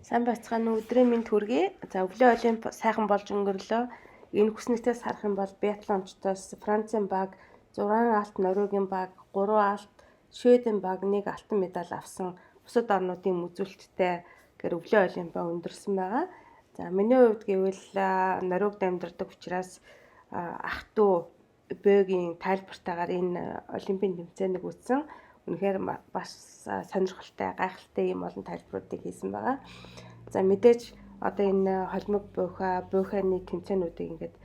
Сайн байцгаана уу, өдрийн мэнд хүргэе. За өвлийн олимп сайхан болж өнгөрлөө. Энэ хүснэгтээс харах юм бол биатлончдоос Францын баг 6 алт, Норвегийн баг 3 алт, Шведийн баг 1 алтан медаль авсан бусад орнуудын үзүүлэлттэй өвлийн олимпиа өндөрсөн байгаа. За миний хувьд гэвэл Норвегид амьдардаг учраас ах トゥ Бөөгийн тайлбартаагаар энэ олимпийн тэмцээнийг үзсэн. Үнэхээр бас сонирхолтой, гайхалтай юм олон тайлбаруудыг хийсэн байгаа. За мэдээж одоо энэ холимог буйхайны тэмцээнүүдийг ингээд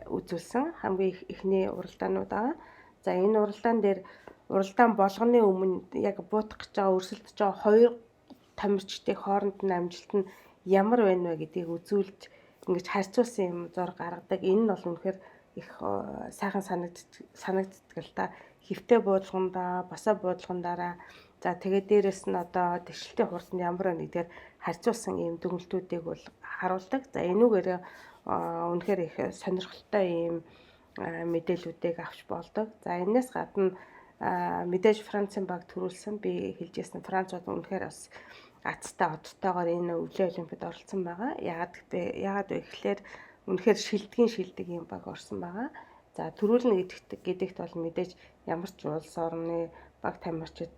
үзүүлсэн. Хамгийн ихний уралдаанууд байгаа. За энэ уралдаан дээр уралдаан болгоны өмнө яг буутах гэж байгаа өрсөлдөж байгаа хоёр тамирчдын хооронд нь амжилт нь ямар байна вэ гэдгийг үзүүлж ингэж харьцуулсан юм зураг гаргадаг. Энэ нь бол үнэхээр их сайхан санагддаг л та. Хөвтэй буудалгандаа, басаа буудалгандаараа за тэгээд дээрэс нь одоо тэгшилтийн хурданд ямар байна гэдгээр харьцуулсан ийм дүгнэлтүүдийг бол харуулдаг. За энүүгээр үнэхээр их сонирхолтой ийм мэдээллүүдийг авч болдог. За энэс гадна мэдээж Францын баг төрүүлсэн. Би хэлжсэн Франц бол үнэхээр бас азтай одтойгоор энэ өвлийн олимпиад оролцсон байгаа. Яагаад вэ гэхээр үнэхээр шилдэг ийм баг орсон байгаа. За төрүүлнэ гэдэгт бол мэдээж ямар ч улс орны баг тамирчид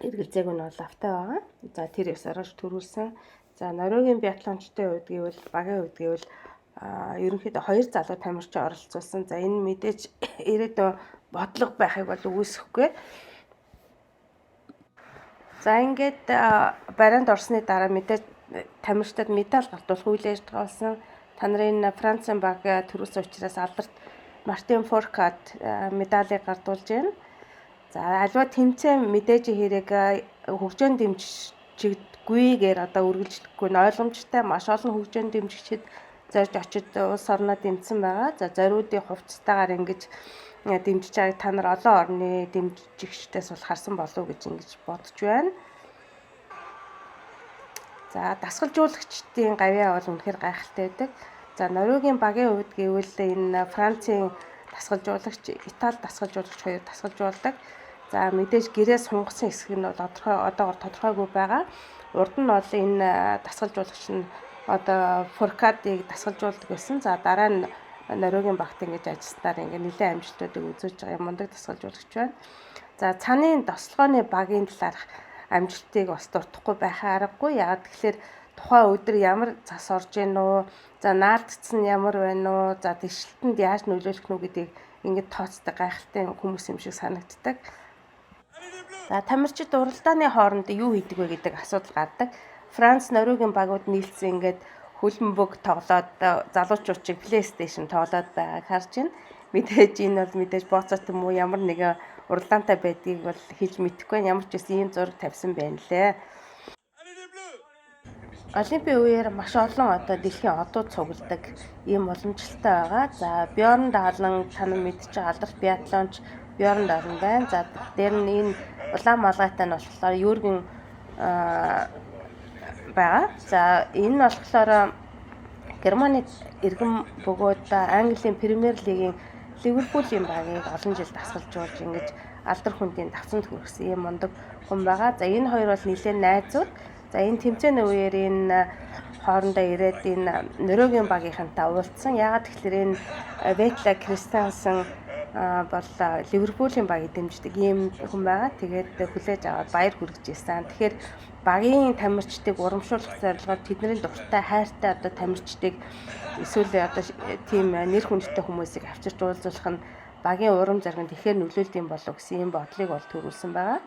эргэлзээг нь бол автаа байгаа. За тэр ёс ороош төрүүлсэн. За Норвегийн биатлончдын хувьд гэвэл багийн хувьд гэвэл ерөнхийдөө хоёр залуу тамирчин оролцуулсан. За энэ мэдээж ирээдүйн бодлого байхыг бол үгүйсэхгүй. За ингээд барианд орсны дараа мэдээж тамирчдад медаль галтуулах үйл ажиллагаа болсон. Та нарын Францын баг төрүүлсэн учраас алдарт Мартин Фуркад медалийг гардуулж байна. За аливаа тэмцээн мэдээж хэрэг хөгжөөнд дэмжигдэггүйгээр одоо үргэлжлэхгүй нь ойлгомжтой. Маш олон хөгжөөнд дэмжигчид зорж очиж улс орноо дэмжсэн байгаа. За зориудын хувцастайгаар ингэж дэмжиж байгааг та нар олон орны дэмжигчдээс бол харсан болов уу гэж ингэж бодож байна. За дасгалжуулагчдын гавьяа бол үнэхээр гайхалтай байдаг. За Норвегийн багийн хувьд гэвэл энэ Францын дасгалжуулагч, Итали дасгалжуулагч хоёр дасгалжуулдаг. За мэдээж гэрээ сунгасан хэсэг нь бол одоогоор тодорхойгүй байгаа. Урд нь бол энэ дасгалжуулагч нь одоо Фуркадыг дасгалжуулдаг байсан. За дараа нь Норвегийн багт ингэж ажилласнаар ингээ нэлээд амжилтуудыг үзүүлж байгаа юм мундаг дасгалжуулагч байна. За цааны тослогооны багийн талаарх амжилтыг бас дуртахгүй байхаа аргагүй. Яагаад тэгэхээр тухайн өдөр ямар цас орж ийн үү? За наалдсан нь ямар байна уу? За тэгшилтэнд яаж нөлөөлөх нь гэдгийг ингээд тооцдог гайхалтай хүмүүс юм шиг санагддаг. За тамирчид уралдааны хооронд юу хийдэг вэ гэдэг асуудал гардаг. Франц, Норвегийн багууд нийлсэн ингээд хөлбөмбөг тоглоод залуучуудыг PlayStation тоглоод байгааг харж байна. Мэдээж энэ бол мэдээж бооцоот юм уу ямар нэгэн уралдаантай байдгийг бол хэлж мэдэхгүй. Ямар ч гэсэн ийм зураг тавьсан байна лээ. Олимпийн үеэр маш олон одоо дэлхийн одууд цугладаг ийм боломжтой байгаа. За Бьорн Даалан та нар мэдж байгаа алдарт биатлонч Бьорн Даалан байна. За дээр нь энэ улаан малгайтай нь болохоор Юрген байгаа. За энэ нь болохоор Германы иргэн бөгөөд Английн Премьер Лигийн Ливерпулийн багийг олон жил дасгалжуулж ингэж алдар хүндийн давцанд хүргэсэн юм мундаг хүн байгаа. За энэ хоёр бол нэлээд найзууд. За энэ тэмцээний үеэр энэ хоорондоо ирээд энэ Норвегийн багийнхантай уулзсан. Яагаад тэгэхээр энэ Ветла Кристиансен бол Ливерпулийн багийг дэмждэг ийм хүн байгаа. Тэгээд хүлээж аваад баяр хүргэж ирсэн. Тэгэхээр багийн тамирчдыг урамшуулах зорилгоор тэдний дуртай хайртай одоо тамирчдыг эсвэл одоо тийм нэр хүндтэй хүмүүсийг авчирч уулзуулах нь багийн урам зоригт ихээр нөлөөлд юм болов гэсэн ийм бодлыг бол төрүүлсэн байгаа.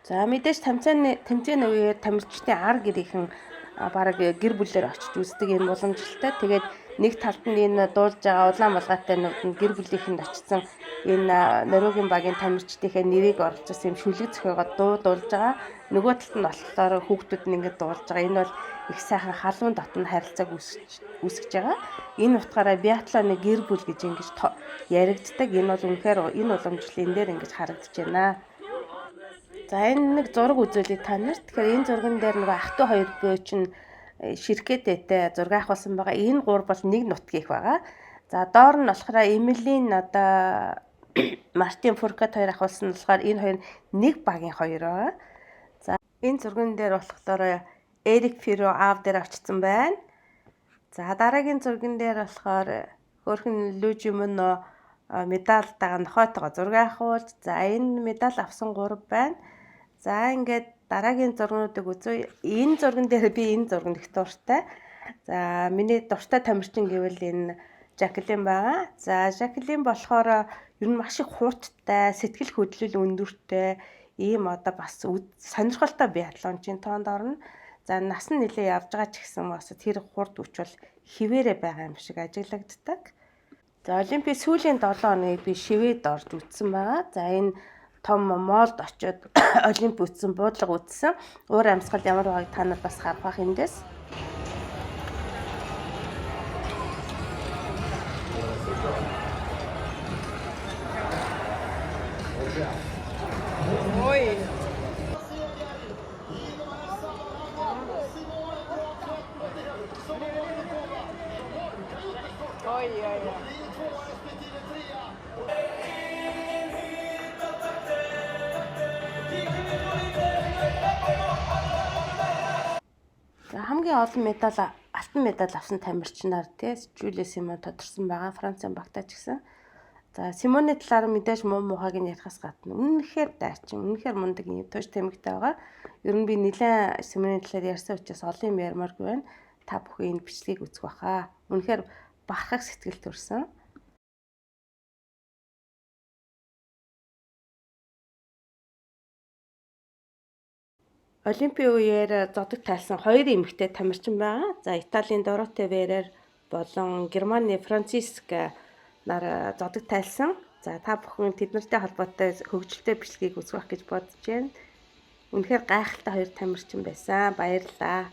За мэдээж тэмцээний үеэр тамирчдын ар гэрийнхэн бараг гэр бүлээр очиж үздэг юм боломжтой. Тэгээд нэг талд нь энэ дуулж байгаа улаан малгайтай нүдэнд гэр бүлийнхэнд очсон энэ Норвегийн багийн тамирчдынхээ нэрийг оруулсан юм шүлэг зохиогоод дуулж байгаа. Нөгөө талд нь болохоор хүүхдүүд нь ингэж дуулж байгаа. Энэ бол их сайхан халуун дотн харилцааг үүсгэж байгаа. Энэ утгаараа биатлоны гэр бүл гэж ингэж яригддаг. Энэ бол үнэхээр энэ уламжлал энэ дээр ингэж харагдаж байна. За энэ нэг зураг үзүүлээ та нарт. Тэгэхээр энэ зурган дээр нөгөө ах トゥ хоёр бөө чинь ширхээтэй зураг авахсан байгаа. Энэ гур бол нэг нутгийг байгаа. За доор нь болохоор Эмилийн одоо Мартин Фуркад хоёр авахсан болохоор энэ хоёр нэг багийн хоёр байгаа. За Энэ зурган дээр болохоор Эрик Фиро аав дээр очсон байна. За дараагийн зурган дээр болохоор хөөрхөн Лужи Мөнө медальтайгаа нохойтойгоо зураг авахулж. За энэ медаль авсан 3 байна. За ингээд дараагийн зургуудыг үзье. Энэ зурган дээр би энэ зурганд их дуртай. За миний дуртай тамирчин гэвэл энэ Жаклин байгаа. За Жаклин болохоор ер нь маш их хууттай, сэтгэл хөдлөл өндөртэй ийм одоо бас сонирхолтой биатлончийн тоонд орно. За нас нь нэлээ явж байгаа ч гэсэн бас тэр хурд хүч бол хിവэрэ байгаа юм шиг ажиглагддаг. За Олимпийн сүүлийн 7 хоног би шивэд орж үзсэн байгаа. За энэ том молд очиод Олимп үзсэн, буудлага үзсэн. Уур амьсгал ямар байгааг та нар бас харах бах эндээс. За хамгийн олон медаль, алтан медаль авсан тамирчнаар Жюле Симон тодорсон байгаа. Францын багтаач гэсэн. За Симоны талаар мэдээж муу мухайг нь ярихаас гадна үнэнхээр дайчин, үнэнхээр мундаг юм туш тэмэгтэй байгаа. Ер нь би нэлээд Симоны талаар ярьсан учраас олон юм ярмааргүй байна. Та бүхэн энэ бичлэгийг үзэх баха. Үнэнхээр бахархах сэтгэл төрсөн. Олимпийн үеэр зодог тайлсан 2 эмэгтэй тамирчин байгаа. За Италийн Дороте Верер болон Германы Франциска нар зодог тайлсан. За та бүхэн тэднэртэй холбоотой хөгжилтэй бичлэгийг үзэх байх гэж бодож байна. Үнэхээр гайхалтай 2 тамирчин байсан. Баярлалаа.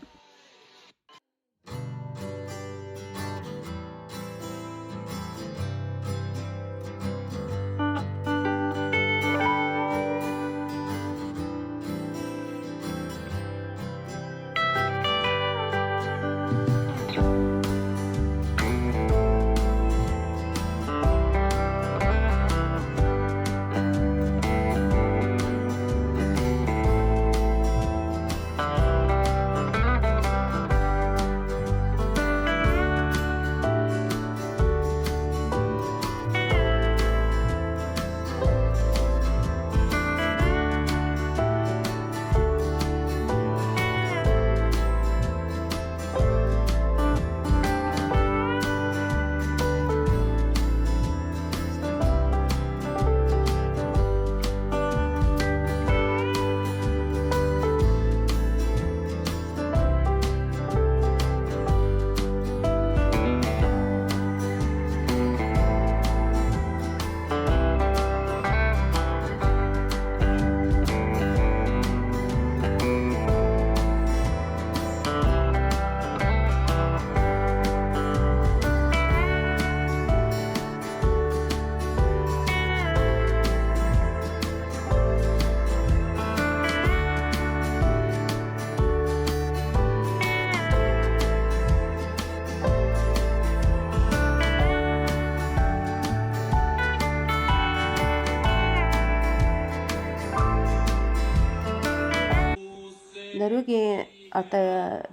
Норвегийн одоо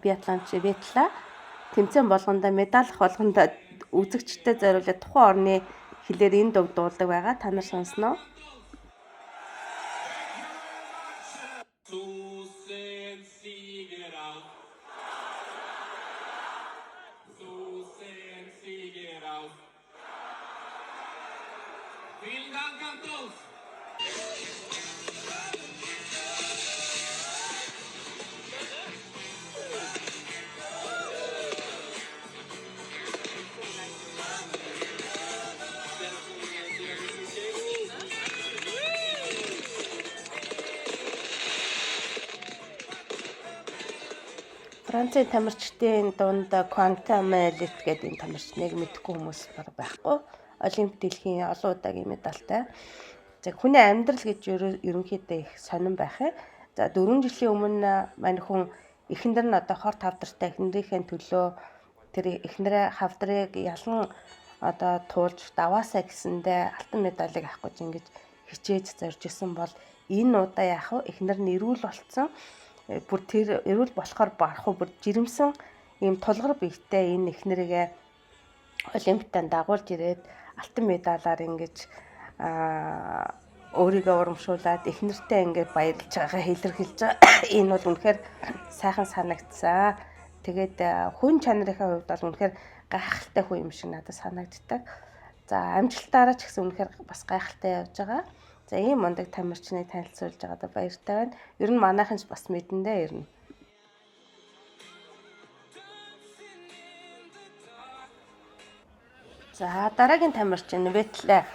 биатлонч Ветла тэмцээн болгондоо медаль болгондоо үзэгчдэд зориулаад тухайн орны хэлээр энэ дуу дуулдаг байгаа. Та нар сонсноо? Францын тамирчдын дунд Quentin Mérite гэдэг энэ тамирчныг мэдэхгүй хүмүүс байхгүй. Олимп дэлхийн олон удаагийн медальтай. За хүний амьдрал гэж ерөнхийдөө их сонирн байх юм. За 4 жилийн өмнө мань хүн эхнэр нь одоо хор тавдартай эхнэрийнхээ төлөө тэр эхнэрээ хавдрыг ялан одоо туулж даваасаа гэсэндээ алтан медалийг авах гэж ингэж хичээж зорж исэн бол энэ удаа яах вэ? Эхнэр нь эрүүл болцсон. бүр тэр эрүүл болохоор барахгүй бүр жирэмсэн ийм тулгар биетэй энэ эхнэрийгээ олимпиадад дагуулж ирээд алтан медалаар ингэж өөрийгөө урамшуулад эхнэртэй ингээд баярлж байгаа илэрхийлж байгаа. Энэ бол үнэхээр сайхан санагдсан. Тэгээд хүн чанарын хувьд бол үнэхээр гайхалтай хүн юм шиг надад санагддаг. За амжилтаараа ч гэсэн үнэхээр бас гайхалтай явж байгаа. За ийм мундаг тамирчныг танилцуулж байгаадаа баяртай байна. Ер нь манайхан ч бас мэдэндээ ирнэ. За дараагийн тамирчин Ветлэ.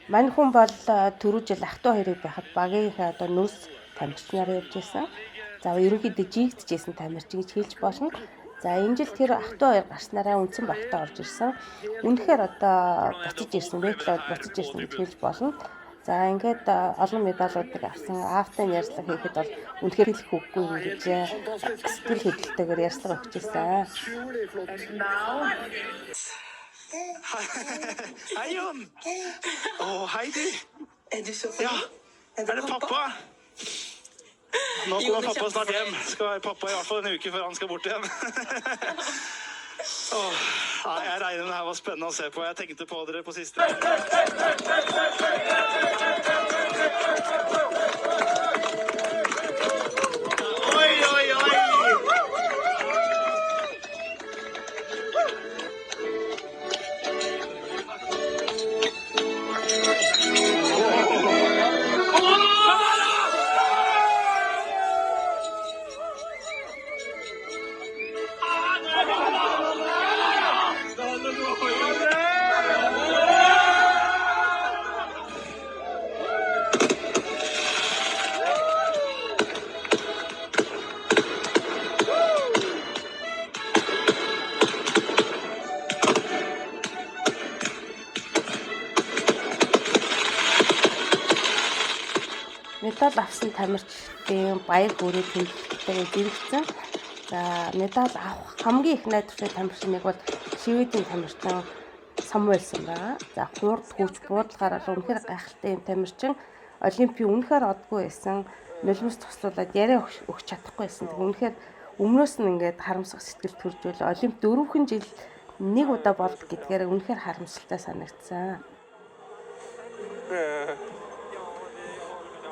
Мань хүн бол түрүү жил ах トゥ хоёрыг байхад багийнхаа одоо нөөц тамирчнаар явж байсан. За ерөнхийдөө жигдчихсэн тамирчин гэж хэлж болно. За энэ жил тэр ах トゥ хоёр гарснараа үндсэн багтаа орж ирсэн. Үнэхээр одоо буцаж ирсэн, Ветлэ буцаж ирсэн гэж хэлж болно. За ингээд олон медалуудыг авсан. Аавтай ярьцлага хийхэд бол үнэхээр хэлэх үггүй ингэж сэтгэл хөдлөлтөөр ярьцлага өгч ирсэн. Hej Jon! Hej du! Er du så Ja, er det pappa? Nå kommer pappa snart hjem. Skal være pappa i hvert fall en uke før han skal bort igjen. Jeg regner med det her var spennende å se på. Jeg tenkte på dere på siste. Oi, oi, oi! Медаль авсан тамирчдын баяр хүрээ тэмдэглэлтэйгээ зэрэгцэн. За медаль авах хамгийн их найдвартай тамирчин нэг бол Шведийн тамирчин Самуэльсон байна. За хурд хүч буудлагаараа үнэхээр гайхалтай юм тамирчин. Олимпийн үнэхээр одгүй байсан. Нулимс туслуулаад яриа өгч чадахгүй байсан. Тэг үнэхээр өмнөөс нь ингээд харамсах сэтгэл төржүүл Олимп 4 жил нэг удаа болд гэдгээр үнэхээр харамсалтай санагдсан.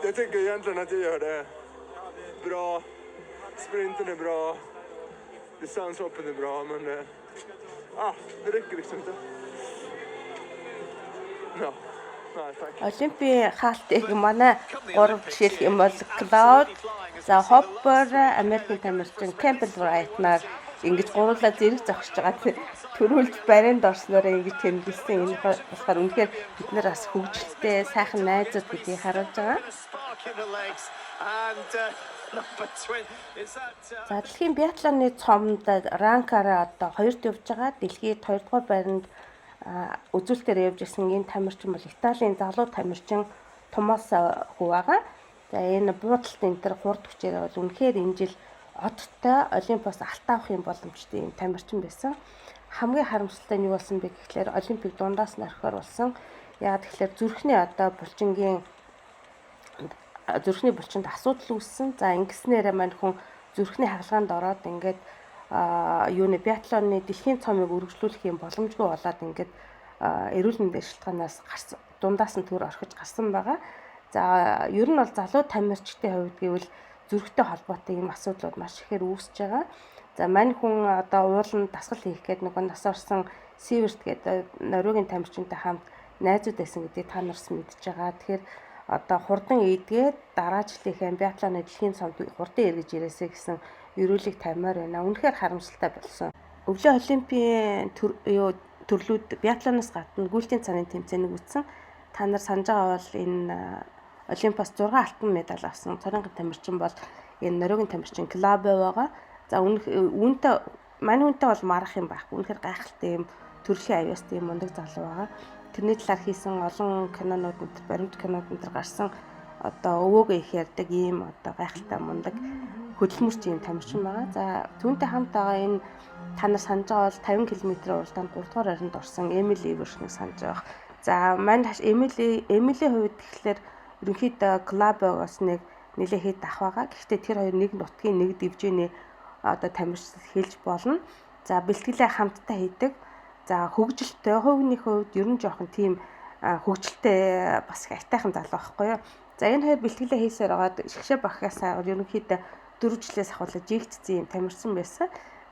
Jag tycker egentligen att jag gör det bra. Sprinten är bra. Distanshoppen är bra, men det räcker liksom inte. Ja. Nej, tack. Олимпийн хаалтыг манай 3 жишээлх юм бол Клауд, за Хоппер, Америкийн тамирчин Кэмпбелл Врайтнаар ингэж гурлаа зэрэг зогсож байгаа. Төрүүлж баринд орсноор ингэж тэмдэглэсэн. Энэ болохоор үнэхээр бид нэр бас хөгжилтэй, сайхан найзууд гэдгийг харуулж байгаа. За дэлхийн биатлоны цомд ранкаараа одоо 2-т явж байгаа. Дэлхийд 2 дугаар байранд үзүүлэлтээр явж ирсэн энэ тамирчин бол Италийн залуу тамирчин Томас хүү байгаа. За энэ буудалт энэ төр хурд хүчээр бол үнэхээр энэ жил одтой Олимпиас алт авах юм боломжтой юм тамирчин байсан. Хамгийн харамсалтай нь юу болсон бэ гэхлээр Олимпик дундаас нь орхиор болсон. Яагаад гэхлээр зүрхний одоо зүрхний булчинд асуудал үүссэн. За ингэснээрээ мань хүн зүрхний хагалгаанд ороод ингээд биатлоны дэлхийн цомыг үргэлжлүүлэх юм боломжгүй болоод ингээд эрүүл мэндийн шалтгаанаас дундаас нь төр орхиж гарсан байгаа. За ер нь бол залуу тамирчдын хувьд гэвэл зүрхтэй холбоотой ийм асуудлууд маш ихээр үүсэж байгаа. За мань хүн одоо ууланд дасгал хийх гээд нөгөө нас орсон Северт гэдэг Норвегийн тамирчинтай хамт найзууд байсан гэдгийг та нарс мэдж байгаа. Тэгэхээр одоо хурдан ийдгээд дараа жилийнхээ биатлоны дэлхийн цомд хурдан эргэж ирээсэй гэсэн ерөөлийг тамиар байна. Үнэхээр харамсалтай болсон. Өвлийн Олимпийн төрлүүд биатлоноос гадна гүйлтийн цанын тэмцээнийг үтсэн. Та нар санаж байгаа бол энэ Олимпиас 6 алтан медаль авсан цорынгийн тамирчин бол энэ Норвегийн тамирчин Клабе байгаа. За үүнтэй мань хүнтэй бол марах юм байхгүй. Үнэхээр гайхалтай юм төрлийн аюустай юм мундаг залуу байгаа. Тэрний талаар хийсэн олон кинонууд энэ баримт кинонууд энэ гарсан одоо өвөөгөө их ярьдаг ийм одоо гайхалтай мундаг хөдөлмөрч ийм тамирчин байгаа. За түүнтэй хамт байгаа энэ та нар санаж байгаа бол 50 км уралдаанд 3 дугаар байранд орсон Эмили Ивэршнийг санаж байгаа. За мань Эмилийн хувьд тэгэхээр ерөнхийдөө Клабогоос нэг нэлээ хэд ах байгаа. Гэхдээ тэр хоёр нэг нутгийн нэг дивжээний одоо тамирчид хэлж болно. За бэлтгэлээ хамтдаа хийдэг. За хөгжилтэй хувийн хувьд ер нь жоохон тийм хөгжилтэй бас их айтайхан залуу байхгүй юу. За энэ хоёр бэлтгэлээ хийсээр байгаад шгшээ багахаасаа ерөнхийдөө 4 жилээс ахвал жигтцэн юм тамирсан байсан.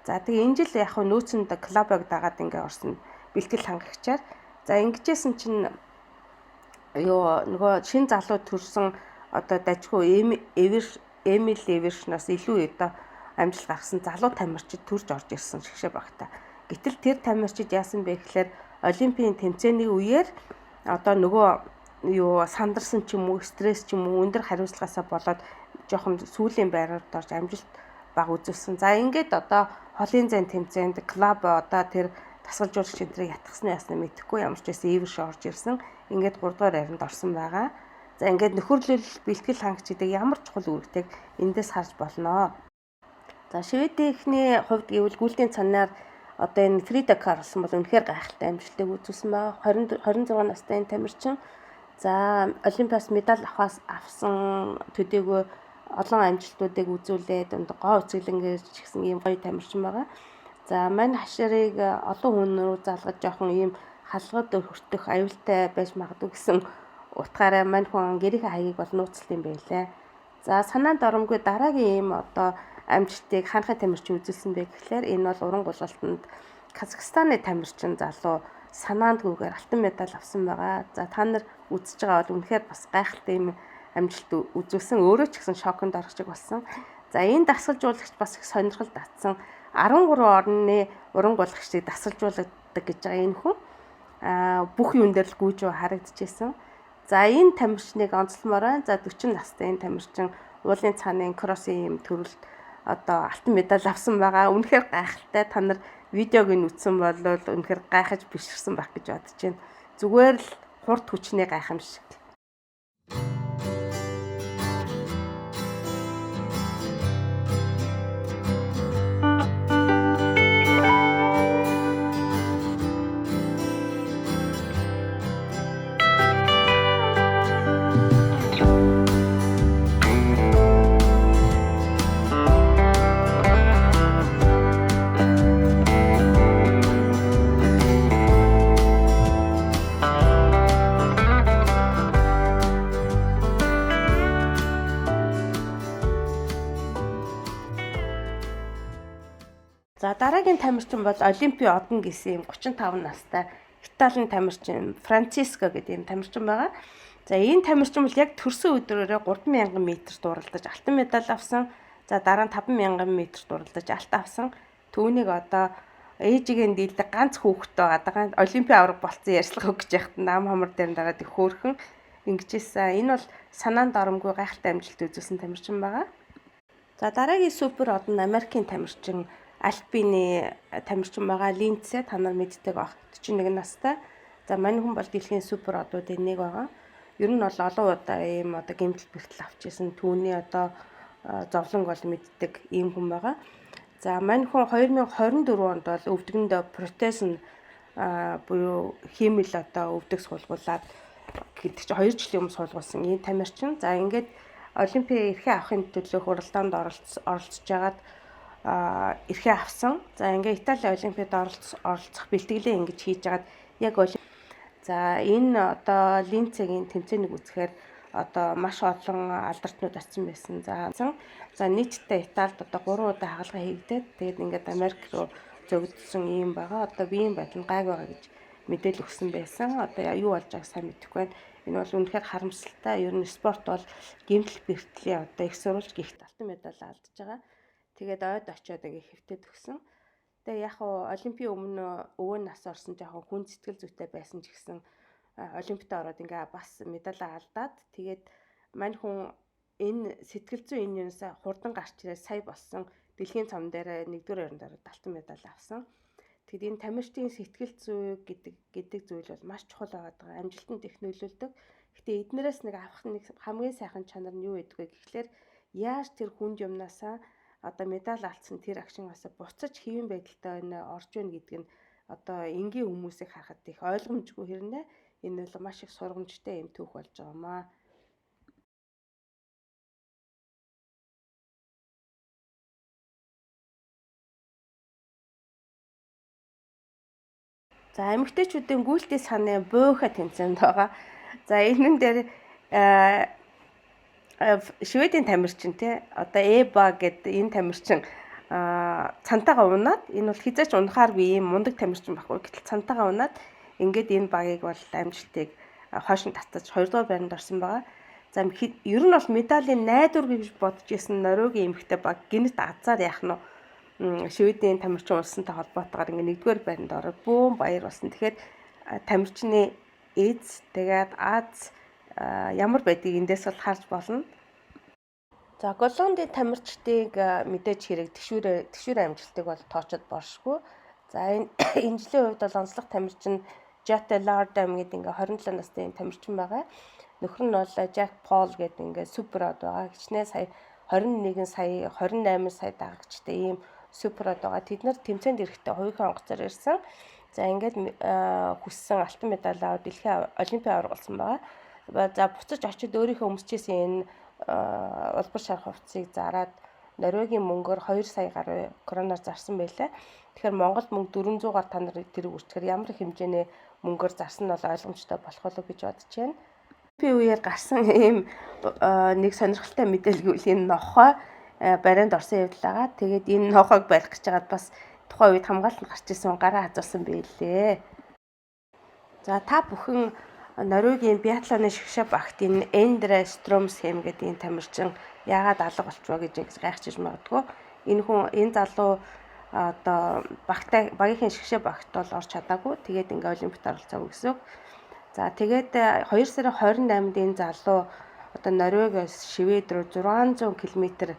За тэгээ энэ жил яг нөөцөнд клубыг дагаад ингээ орсон бэлтгэл хангагчаар. За ингэжсэн чинь нөгөө шин залуу төрсэн одоо дажгүй Эмил Эвершнаас илүү одоо амжилт гаргасан залуу тамирчид төрж орж ирсэн шгшээ багтаа. Гэтэл тэр тамирчид яасан бэ гэхээр Олимпийн тэмцээний үеэр одоо нөгөө сандарсан ч юм уу, стресс ч юм уу, өндөр хариуцлагаасаа болоод жоохон сүүлийн байраар дорж амжилт баг үзүүлсэн. За ингээд одоо холын зайн тэмцээнд клуб одоо тэр тасгалжуулагч энтрийг ятгахсны яснаа мэдэхгүй ямар ч байсан Эверш орж ирсэн. Ингээд 3 дугаар байранд орсон байгаа. За ингээд нөхөрлөл бэлтгэл хангачдыг ямар чухал үүрэгтэйг эндээс харж болно. За Шведийнхний хувьд гэвэл гүйлтийн цанаар одоо энэ Фрида Карлсон бол үнэхээр гайхалтай амжилтыг үзүүлсэн байгаа. 26 настай энэ тамирчин. За Олимпиас медаль авсан төдийгүй олон амжилтуудыг үзүүлээд гоо үцгэлэнгээр ч гэсэн ийм гоё тамирчин байгаа. За мань хаширыг олон хүн рүү залгаж жоохон ийм халгад өртөх аюултай байж магадгүй гэсэн утгаараа мань хүн гэрийнхээ хаягийг бол нууцлт юм байлаа. За санаанд оромгүй дараагийн ийм одоо амжилтыг хаанхай тамирчин үзүүлсэн бэ гэхээр энэ бол уран гулгалтанд Казахстаны тамирчин залуу санаандгүйгээр алтан медаль авсан байгаа. За та нар үзэж байгаа бол үнэхээр бас гайхалтай юм амжилт үзүүлсэн. Өөрөө ч гэсэн шоконд орох шиг болсон. За энэ дасгалжуулагч бас их сонирхол татсан. 13 орны уран гулгагчдыг дасгалжуулагдаг гэж байгаа энэ хүн. Бүх юм дээр л гүйж харагдчихсэн. За энэ тамирчныг онцлмоор. За 40 настай энэ тамирчин уулын цааны кроссын юм төрөлд одоо алтан медаль авсан байгаа. Үнэхээр гайхалтай. Та нар видеог нь үзсэн бол үнэхээр гайхаж биширсэн байх гэж бодож байна. Зүгээр л хурд хүчний гайхамшиг. За дараагийн тамирчин бол Олимпийн одон гэсэн юм 35 настай Италийн тамирчин Франциско гэдэг юм тамирчин байгаа. За энэ тамирчин бол яг төрсөн өдрөөрөө 3000 м дууралдаж алтан медаль авсан. За дараа нь 5000 м дууралдаж алт авсан. Түүнийг одоо ээжигийн дийлдэг ганц хүүхэдтэй байгаа. Олимпийн авраг болцсон ярьслага өгч яхад нам хамар дээр дараад их хөөрхөн ингэжсэн. Энэ бол санаанд оромгүй гайхалтай амжилт үзүүлсэн тамирчин байгаа. За дараагийн супер одон Америкийн тамирчин Альпины тамирчин байгаа. Линдсе та нар мэддэг баг 41 настай. За мань хүн бол дэлхийн супер одуудын нэг байгаа. Ер нь бол олон удаа ийм одоо гэмтэл бэртэл авчихсан. Түүний одоо зовлон бол мэддэг ийм хүн байгаа. За мань хүн 2024 онд бол өвдгөнд протез нь буюу хиймэл одоо өвдөг суулгуулад гэдэг чинь 2 жилийн өмнө суулгуулсан ийм тамирчин. За ингээд Олимпийн эрхээ авахын төлөө хуралдаанд оролцож байгаад эрхээ авсан. За ингээ Итали Олимпиад оролцох бэлтгэлээ ингэж хийж байгаад яг за энэ одоо Линцегийн тэмцээнийг үзэхээр одоо маш олон алдарчнууд очсон байсан. За нийтдээ Италид одоо 3 удаа хагалгаа хийгдээд тэгээд ингээд Америк руу зөгдсөн юм байгаа. Одоо биеийн байдал гайг байгаа гэж мэдээлэл өгсөн байсан. Одоо юу болж байгааг сайн мэдэхгүй байна. Энэ бол үнэхээр харамсалтай. Ер нь спорт бол гэмтэл бэртлийн одоо их сурвалж гихт алтан медаль алдж байгаа. Тэгээд ойд очиод ингээ хэвтээд өгсөн. Тэгээ яг Олимпийн өмнө өвөө нас орсон жоохон хүн сэтгэл зүйтэй байсан ч гэсэн Олимпиад ороод ингээ бас медаль алдаад тэгээд мань хүн энэ сэтгэл зүйн энэ юунаас хурдан гарч ирээ сая болсон дэлхийн цом дээр 1-р байранд ороод алтан медаль авсан. Тэгэд энэ тамирчдын сэтгэл зүй гэдэг зүйл бол маш чухал байгаа. Амжилтанд их нөлөөлдөг. Гэтэ эднэрээс нэг авах нэг хамгийн сайхан чанар нь юу гэдэг вэ гэхлээр яаж тэр хүнд юмнасаа одоо медаль алдсан тэр агшингаас буцаж хэвэн байдалтай орж ийн гэдэг нь одоо энгийн хүмүүсийг харахад их ойлгомжгүй хэрнээ энэ бол маш их сургамжтай юм түүх болж байгаамаа. За эмэгтэйчүүдийн гүйлтийн саны буйха тэмцээнд байгаа. За энэ дээр Шведийн тамирчин тий одоо Эба гэдэг энэ тамирчин цантайгаа унаад энэ бол хизээч унахааргүй ийм мундаг тамирчин байхгүй. Гэтэл цантайгаа унаад ингээд энэ багийг бол амжилтыг хойш нь татаж 2 дугаар байранд орсон байгаа. За ер нь бол медалийн найдвар гэж бодож исэн Норвегийн эмэгтэй баг гинт азар яах нь Шведийн тамирчин улсантай холбоотойгоор ингээд 1-р байранд ороод бүүн баяр болсон. Тэгэхээр тамирчны эз тэгээд Аз ямар байдгийг эндээс бол харж болно. За Голландын тамирчдыг мэдээж хэрэг тэшүүрийн амжилтыг бол тоочод боршгүй. За энэ жилийн хувьд бол онцлог тамирчин Jette Lardam гэдэг ингээ 27 настай тамирчин байгаа. Нөхөр нь бол Jack Paul гэдэг ингээ супер од байгаа. Хичнээн сая 21 сая 28 сая дагагчтай ийм супер од байгаа. Тэд нар тэмцээнд ирэхдээ хувийнхаа онгоцоор ирсэн. За ингээд хүссэн алтан медаль аваад дэлхийн олимпиад оролцсон байгаа. За буцаж очиж өөрийнхөө өмсчээсэн энэ улбар шар хувцсыг зараад Норвегийн мөнгөөр 2 сая гаруй кроноор зарсан байлаа. Тэгэхээр Монголд мөнгө 400-аар та нар тэрийг үрчгээр ямар хэмжээний мөнгөөр зарсан нь бол ойлгомжтой болох болов гэж бодож байна. Би үеэр гарсан ийм нэг сонирхолтой мэдээлэл гэвэл энэ нохой барианд орсон явдал байгаа. Тэгээд энэ нохойг барих гэж байгаад бас тухайн үед хамгаалалт гарч ирсэн гараа хазуулсан байлээ. За та бүхэн Норвегийн биатлоны шгшээ багтын Эндре Стрөмсхэм гэдэг энэ тамирчин яагаад алга болчихвоо гэж гайхчихж магадгүй. Энэ залуу одоо багийн шгшээ багт бол орч чадаагүй. Тэгээд ингээ олимпиад оролцоогүй гэсэн. За тэгээд 2 сарын 28-нд энэ залуу одоо Норвегиос Швед рүү 600 км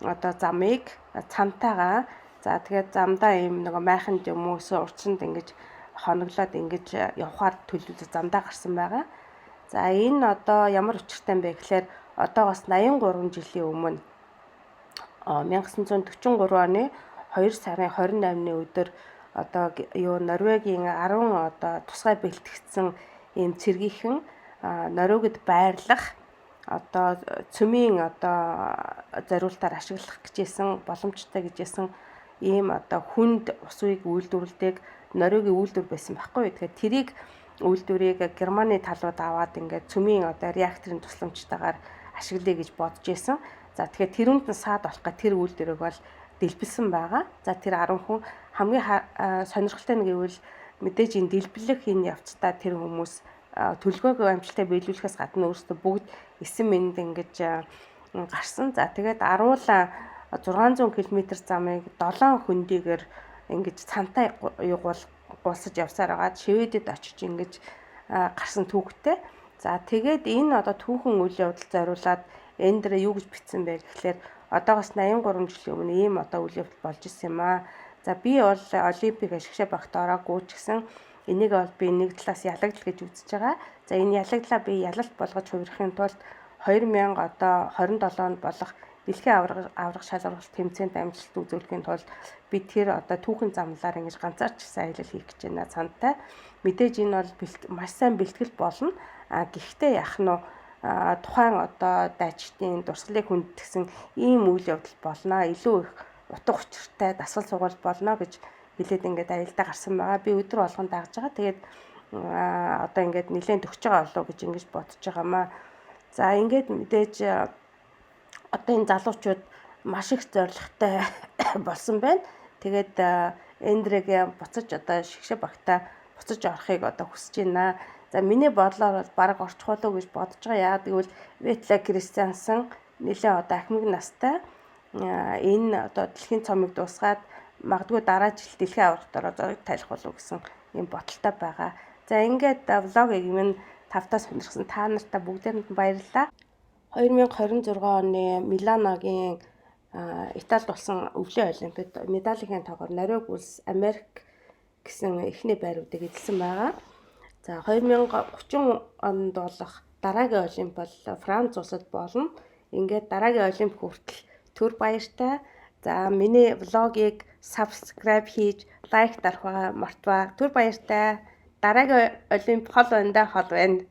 одоо замыг цантайгаа за тэгээд замдаа ийм нэг майханд юм уу урчсанд ингэж хоноглоод ингэж явхаар төлөвлөж замдаа гарсан байгаа. За энэ одоо ямар учиртай юм бэ гэхээр одоогоос 83 жилийн өмнө 1943 оны 2 сарын 28-ны өдөр одоо Норвегийн 10 одоо тусгай бэлтгэгдсэн ийм цэргийнхэн Норвегид байрлах одоо цөмийн одоо зориултаар ашиглах гэжсэн боломжтой гэжсэн ийм одоо хүнд ус үеийг үйлдвэрлэдэг Норвегийн үйлдвэр байсан байхгүй. Тэгэхээр тэрийг үйлдвэрийг Германы талууд аваад ингээд цөмийн одоо реакторын тусламжтайгаар ашиглая гэж бодож исэн. За тэгэхээр тэрүүнд нь саад болох гэх тэр үйлдвэрийг бол дэлбэлсэн байгаа. За тэр 10 хүн хамгийн сонирхолтой нь гэвэл мэдээж энэ дэлбэлэх энэ явцдаа тэр хүмүүс төлөвлөгөөг амжилттай биелүүлэхээс гадна өөрсдөө бүгд 9 минут ингэж гарсан. За тэгээд аруула 600 км замыг 7 хөндийгээр ингэж цантай гулсаж явсаар агаад Шведэд очиж ингэж гарсан түүхтэй. За тэгээд энэ одоо түүхэн үйл явдал зориулаад Эндре юу гэж бичсэн бэ гэхлээр одоогоос 83 жилийн өмнө ийм одоо үйл явдал болж исэн юм аа. За би бол олимпик шгшээ багт ороогүй ч гэсэн энийг бол би нэг талаас ялагдал гэж үзэж байгаа. За энэ ялагдлаа би ялалт болгож хувирахын тулд 2027 онд болох дэлхийн аврах шалралт тэмцээнд амжилт үзүүлэхийн тулд би тэр одоо түүхэн замлаар ингэж ганцаарч сайн аялал хийх гэж байна цантай. Мэдээж энэ бол маш сайн бэлтгэл болно. Гэхдээ яах нь тухайн одоо дайчдын дурсгалыг хүндэтгсэн ийм үйл явдал болно. Илүү их утга учиртай дасгал сургалт болно гэж хэлээд ингээд аялдаа гарсан байгаа. Би өдөр болгон дагж байгаа. Тэгээд одоо ингээд нэлээд төгсөж байгаа болов уу гэж ингэж бодож байгаамаа. За ингээд мэдээж одоо энэ залуучууд маш их зоригтой болсон байна. Тэгээд Эндрегийн буцаж одоо шгшээ багтаа буцаж орохыг одоо хүсэж байна. За миний бодлоор бол баг орчих болов уу гэж бодож байгаа. Яагаад гэвэл Ветле Кристиансен нэлээд одоо ахмад настай энэ одоо дэлхийн цомыг дуусгаад магадгүй дараа жил дэлхийн аврагт ороо зориг тайлах болов гэсэн юм бодолтой байгаа. За ингээд влогийг минь тавтаа сонирхсан та нартай бүгдээрэнд баярлалаа. 2026 оны Миланогийн Италид болсон өвлийн олимпиад медалийн тоогоор Норвеги улс Америк гэсэн эхний байруудыг эзэлсэн байгаа. За 2030 онд болох дараагийн олимп бол Франц улсад болно. Ингээд дараагийн олимп хүртэл түр баяртай. За миний влогийг subscribe хийж лайк дарахаа мартваа. Түр баяртай. Дараагийн олимп хол байна.